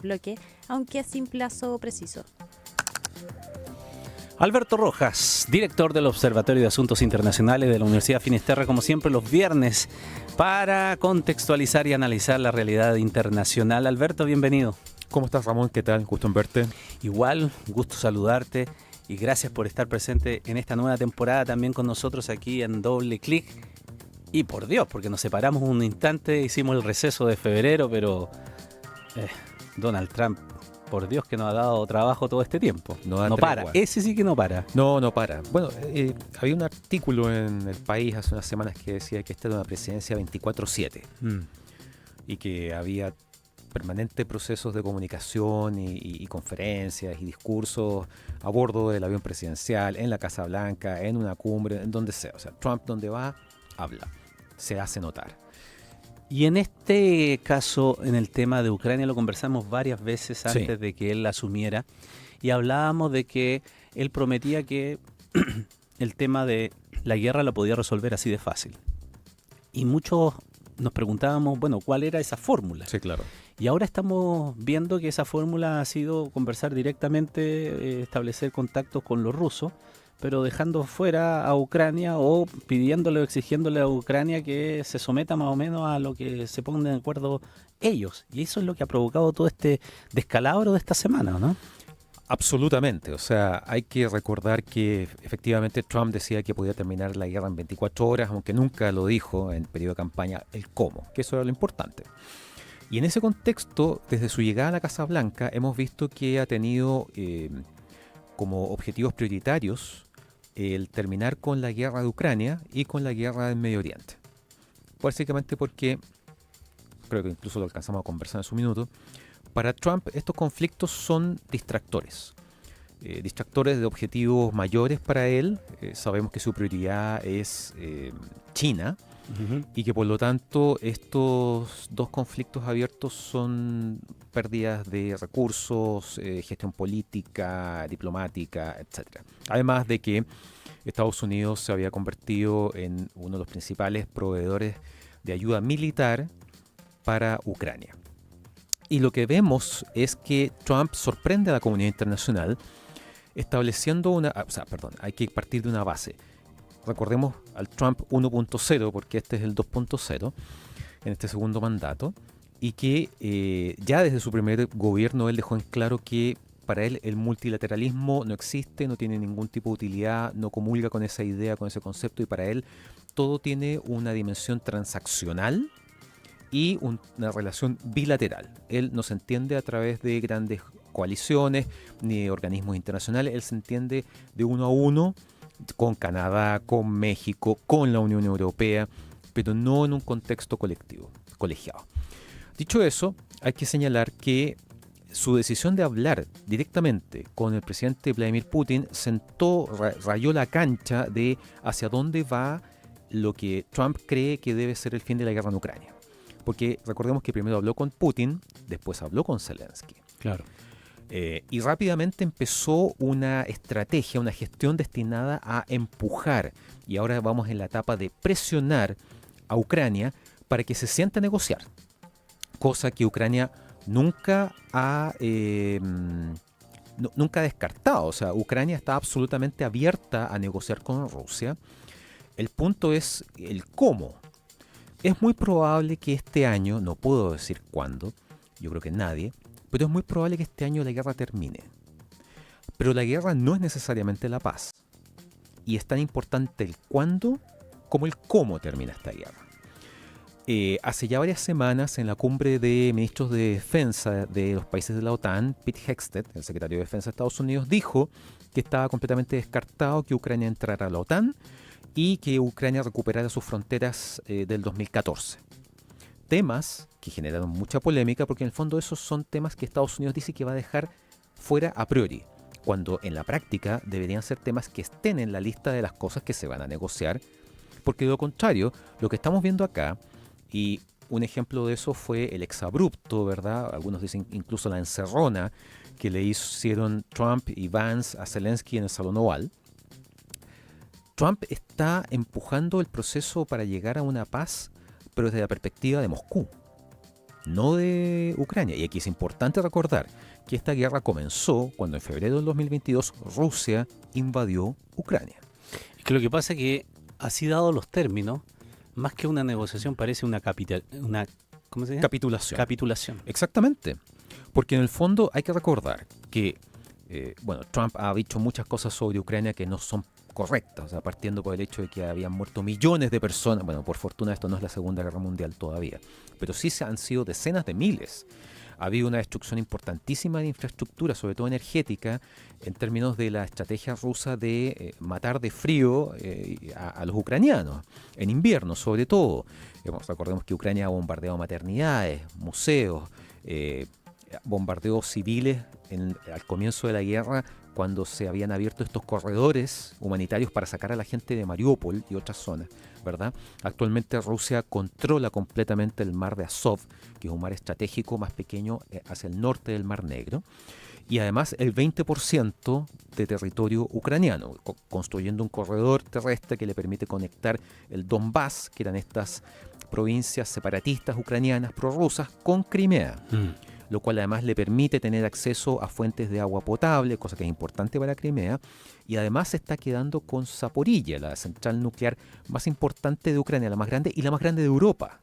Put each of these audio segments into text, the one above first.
bloque, aunque sin plazo preciso. Alberto Rojas, director del Observatorio de Asuntos Internacionales de la Universidad Finisterre, como siempre los viernes, para contextualizar y analizar la realidad internacional. Alberto, bienvenido. ¿Cómo estás, Ramón? ¿Qué tal? Gusto en verte. Igual, gusto saludarte y gracias por estar presente en esta nueva temporada también con nosotros aquí en Doble Clic. Y por Dios, porque nos separamos un instante, hicimos el receso de febrero, pero Donald Trump, por Dios que nos ha dado trabajo todo este tiempo. No para, ese sí que no para. No para. Bueno, había un artículo en El País hace unas semanas que decía que esta era una presidencia 24/7 y que había permanentes procesos de comunicación y conferencias y discursos a bordo del avión presidencial, en la Casa Blanca, en una cumbre, en donde sea. O sea, Trump donde va, habla, se hace notar. Y en este caso, en el tema de Ucrania, lo conversamos varias veces antes de que él asumiera y hablábamos de que él prometía que el tema de la guerra lo podía resolver así de fácil. Y muchos nos preguntábamos, bueno, ¿cuál era esa fórmula? Sí, claro. Y ahora estamos viendo que esa fórmula ha sido conversar directamente, establecer contactos con los rusos, pero dejando fuera a Ucrania o pidiéndole o exigiéndole a Ucrania que se someta más o menos a lo que se pongan de acuerdo ellos. Y eso es lo que ha provocado todo este descalabro de esta semana, ¿no? Absolutamente. O sea, hay que recordar que efectivamente Trump decía que podía terminar la guerra en 24 horas, aunque nunca lo dijo en periodo de campaña el cómo, que eso era lo importante. Y en ese contexto, desde su llegada a la Casa Blanca, hemos visto que ha tenido como objetivos prioritarios el terminar con la guerra de Ucrania y con la guerra del Medio Oriente. Básicamente porque, creo que incluso lo alcanzamos a conversar en su minuto, para Trump estos conflictos son distractores. Distractores de objetivos mayores para él. Sabemos que su prioridad es China. Y que por lo tanto estos dos conflictos abiertos son pérdidas de recursos, gestión política, diplomática, etc. Además de que Estados Unidos se había convertido en uno de los principales proveedores de ayuda militar para Ucrania. Y lo que vemos es que Trump sorprende a la comunidad internacional estableciendo hay que partir de una base. Recordemos al Trump 1.0, porque este es el 2.0 en este segundo mandato, y que ya desde su primer gobierno él dejó en claro que para él el multilateralismo no existe, no tiene ningún tipo de utilidad, no comulga con esa idea, con ese concepto, y para él todo tiene una dimensión transaccional y una relación bilateral. Él no se entiende a través de grandes coaliciones ni de organismos internacionales, él se entiende de uno a uno, con Canadá, con México, con la Unión Europea, pero no en un contexto colectivo, colegiado. Dicho eso, hay que señalar que su decisión de hablar directamente con el presidente Vladimir Putin rayó la cancha de hacia dónde va lo que Trump cree que debe ser el fin de la guerra en Ucrania. Porque recordemos que primero habló con Putin, después habló con Zelensky. Claro. Y rápidamente empezó una estrategia, una gestión destinada a empujar, y ahora vamos en la etapa de presionar a Ucrania para que se siente a negociar, cosa que Ucrania nunca ha descartado. O sea, Ucrania está absolutamente abierta a negociar con Rusia. El punto es el cómo. Es muy probable que este año, no puedo decir cuándo, yo creo que nadie, pero es muy probable que este año la guerra termine. Pero la guerra no es necesariamente la paz. Y es tan importante el cuándo como el cómo termina esta guerra. Hace ya varias semanas, en la cumbre de ministros de defensa de los países de la OTAN, Pete Hegseth, el secretario de Defensa de Estados Unidos, dijo que estaba completamente descartado que Ucrania entrara a la OTAN y que Ucrania recuperara sus fronteras del 2014. Temas que generaron mucha polémica porque en el fondo esos son temas que Estados Unidos dice que va a dejar fuera a priori, cuando en la práctica deberían ser temas que estén en la lista de las cosas que se van a negociar, porque de lo contrario, lo que estamos viendo acá, y un ejemplo de eso fue el exabrupto, ¿verdad? Algunos dicen incluso la encerrona que le hicieron Trump y Vance a Zelensky en el Salón Oval. Trump está empujando el proceso para llegar a una paz, pero desde la perspectiva de Moscú. no de Ucrania. Y aquí es importante recordar que esta guerra comenzó cuando en febrero del 2022 Rusia invadió Ucrania. Es que lo que pasa es que, así dado los términos, más que una negociación parece ¿cómo se llama? Capitulación. Capitulación. Exactamente. Porque en el fondo hay que recordar que Trump ha dicho muchas cosas sobre Ucrania que no son correctas, o sea, partiendo por el hecho de que habían muerto millones de personas. Bueno, por fortuna esto no es la Segunda Guerra Mundial todavía, pero sí se han sido decenas de miles. Ha habido una destrucción importantísima de infraestructura, sobre todo energética, en términos de la estrategia rusa de matar de frío a los ucranianos, en invierno sobre todo. Recordemos que Ucrania ha bombardeado maternidades, museos, bombardeos civiles al comienzo de la guerra, cuando se habían abierto estos corredores humanitarios para sacar a la gente de Mariupol y otras zonas, ¿verdad? Actualmente Rusia controla completamente el mar de Azov, que es un mar estratégico más pequeño hacia el norte del Mar Negro, y además el 20% de territorio ucraniano, construyendo un corredor terrestre que le permite conectar el Donbass, que eran estas provincias separatistas ucranianas prorrusas, con Crimea. Lo cual además le permite tener acceso a fuentes de agua potable, cosa que es importante para Crimea, y además se está quedando con Zaporilla, la central nuclear más importante de Ucrania, la más grande y la más grande de Europa.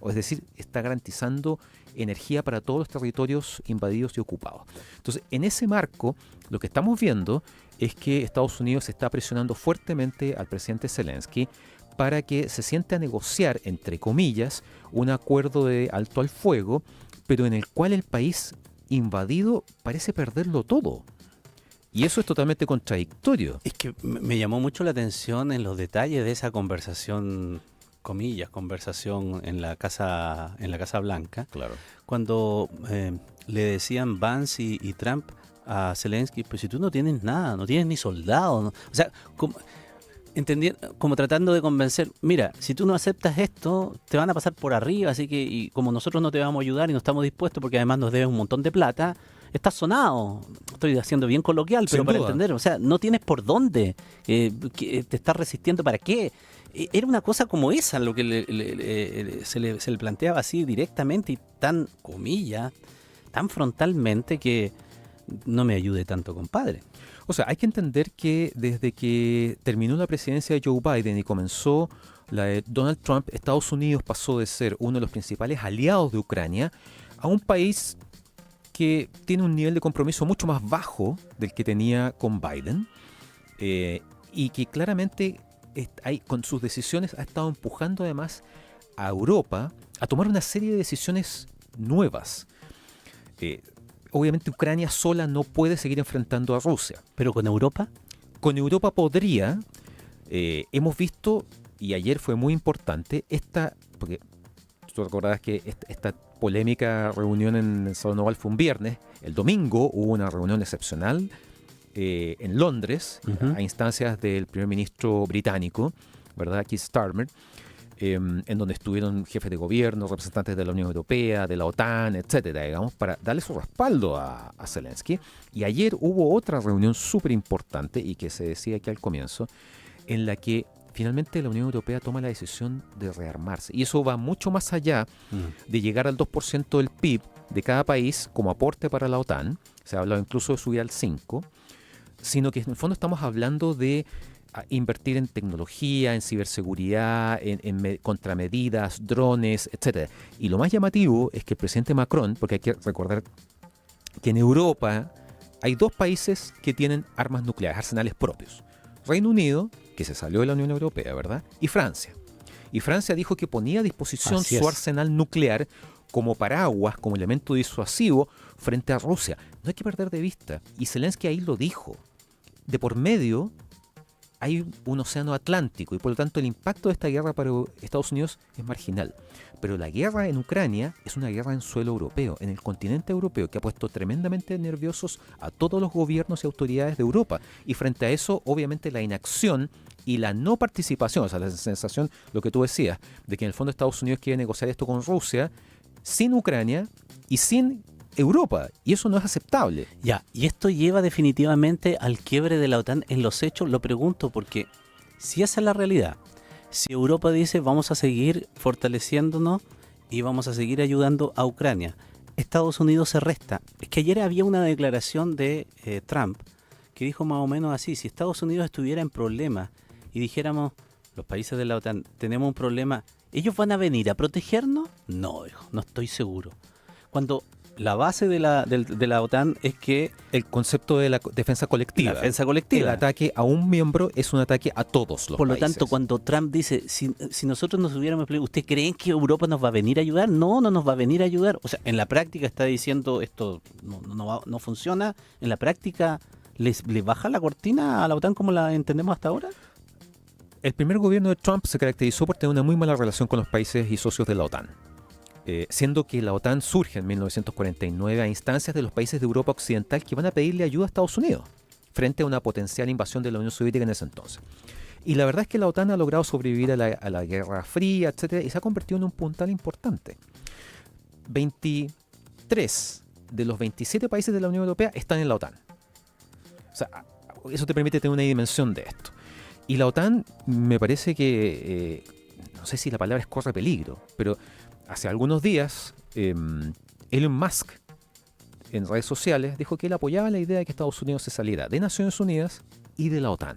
Es decir, está garantizando energía para todos los territorios invadidos y ocupados. Entonces, en ese marco, lo que estamos viendo es que Estados Unidos está presionando fuertemente al presidente Zelensky para que se siente a negociar, entre comillas, un acuerdo de alto al fuego, pero en el cual el país invadido parece perderlo todo. Y eso es totalmente contradictorio. Es que me llamó mucho la atención en los detalles de esa conversación, comillas, conversación en la Casa Blanca, Claro. cuando le decían Vance y Trump a Zelensky, pues si tú no tienes nada, no tienes ni soldados, ¿no? O sea, como tratando de convencer, mira, si tú no aceptas esto, te van a pasar por arriba, así que, y como nosotros no te vamos a ayudar y no estamos dispuestos porque además nos debes un montón de plata, estás sonado. Estoy haciendo bien coloquial, pero Sin para duda. entender, o sea, no tienes por dónde, te estás resistiendo, ¿para qué? Era una cosa como esa lo que se le planteaba así directamente y tan, comillas, tan frontalmente que no me ayude tanto, compadre. O sea, hay que entender que desde que terminó la presidencia de Joe Biden y comenzó la de Donald Trump, Estados Unidos pasó de ser uno de los principales aliados de Ucrania a un país que tiene un nivel de compromiso mucho más bajo del que tenía con Biden y que claramente con sus decisiones ha estado empujando además a Europa a tomar una serie de decisiones nuevas. Obviamente Ucrania sola no puede seguir enfrentando a Rusia. ¿Pero con Europa? Con Europa podría. Hemos visto, y ayer fue muy importante, porque tú recordarás que esta polémica reunión en el Salón Oval fue un viernes. El domingo hubo una reunión excepcional en Londres, a instancias del primer ministro británico, ¿verdad? Keir Starmer, en donde estuvieron jefes de gobierno, representantes de la Unión Europea, de la OTAN, etcétera, digamos, para darle su respaldo a Zelensky. Y ayer hubo otra reunión súper importante, y que se decía aquí al comienzo, en la que finalmente la Unión Europea toma la decisión de rearmarse. Y eso va mucho más allá de llegar al 2% del PIB de cada país como aporte para la OTAN, se ha hablado incluso de subir al 5%, sino que en el fondo estamos hablando de invertir en tecnología, en ciberseguridad, en contramedidas, drones, etcétera. Y lo más llamativo es que el presidente Macron, porque hay que recordar que en Europa hay dos países que tienen armas nucleares, arsenales propios. Reino Unido, que se salió de la Unión Europea, ¿verdad? Y Francia. Y Francia dijo que ponía a disposición su arsenal nuclear como paraguas, como elemento disuasivo frente a Rusia. No hay que perder de vista. Y Zelensky ahí lo dijo. De por medio hay un océano Atlántico y por lo tanto el impacto de esta guerra para Estados Unidos es marginal. Pero la guerra en Ucrania es una guerra en suelo europeo, en el continente europeo, que ha puesto tremendamente nerviosos a todos los gobiernos y autoridades de Europa. Y frente a eso, obviamente la inacción y la no participación, o sea, la sensación, lo que tú decías, de que en el fondo Estados Unidos quiere negociar esto con Rusia, sin Ucrania y sin Europa, y eso no es aceptable. Ya, y esto lleva definitivamente al quiebre de la OTAN en los hechos. Lo pregunto porque si esa es la realidad, si Europa dice vamos a seguir fortaleciéndonos y vamos a seguir ayudando a Ucrania. Estados Unidos se resta. Es que ayer había una declaración de Trump que dijo más o menos así: si Estados Unidos estuviera en problemas y dijéramos, los países de la OTAN, tenemos un problema, ¿ellos van a venir a protegernos? No, dijo, no estoy seguro. Cuando la base de la OTAN es que... El concepto de la defensa colectiva. La defensa colectiva. El ataque a un miembro es un ataque a todos los Por lo países. tanto, cuando Trump dice, si nosotros nos hubiéramos peleado, ¿usted creen que Europa nos va a venir a ayudar? No, no nos va a venir a ayudar. O sea, en la práctica está diciendo esto no funciona. En la práctica, ¿le baja la cortina a la OTAN como la entendemos hasta ahora? El primer gobierno de Trump se caracterizó por tener una muy mala relación con los países y socios de la OTAN. Siendo que la OTAN surge en 1949 a instancias de los países de Europa Occidental que van a pedirle ayuda a Estados Unidos frente a una potencial invasión de la Unión Soviética en ese entonces. Y la verdad es que la OTAN ha logrado sobrevivir a la Guerra Fría, etcétera, y se ha convertido en un puntal importante. 23 de los 27 países de la Unión Europea están en la OTAN. O sea, eso te permite tener una dimensión de esto. Y la OTAN me parece que, no sé si la palabra es corre peligro, pero hace algunos días Elon Musk en redes sociales dijo que él apoyaba la idea de que Estados Unidos se saliera de Naciones Unidas y de la OTAN.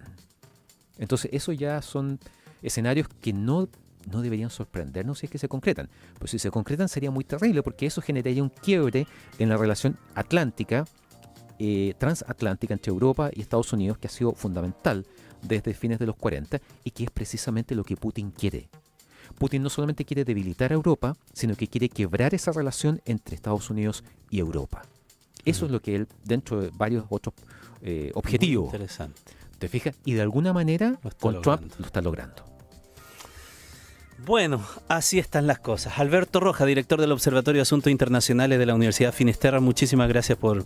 Entonces eso ya son escenarios que no deberían sorprendernos si es que se concretan. Pues si se concretan sería muy terrible porque eso generaría un quiebre en la relación atlántica, transatlántica entre Europa y Estados Unidos, que ha sido fundamental desde fines de los 40 y que es precisamente lo que Putin quiere. Putin no solamente quiere debilitar a Europa, sino que quiere quebrar esa relación entre Estados Unidos y Europa. Eso es lo que él, dentro de varios otros objetivos, Interesante. ¿te fijas? Y de alguna manera con Trump lo está logrando. Bueno, así están las cosas. Alberto Roja, director del Observatorio de Asuntos Internacionales de la Universidad Finisterra, muchísimas gracias por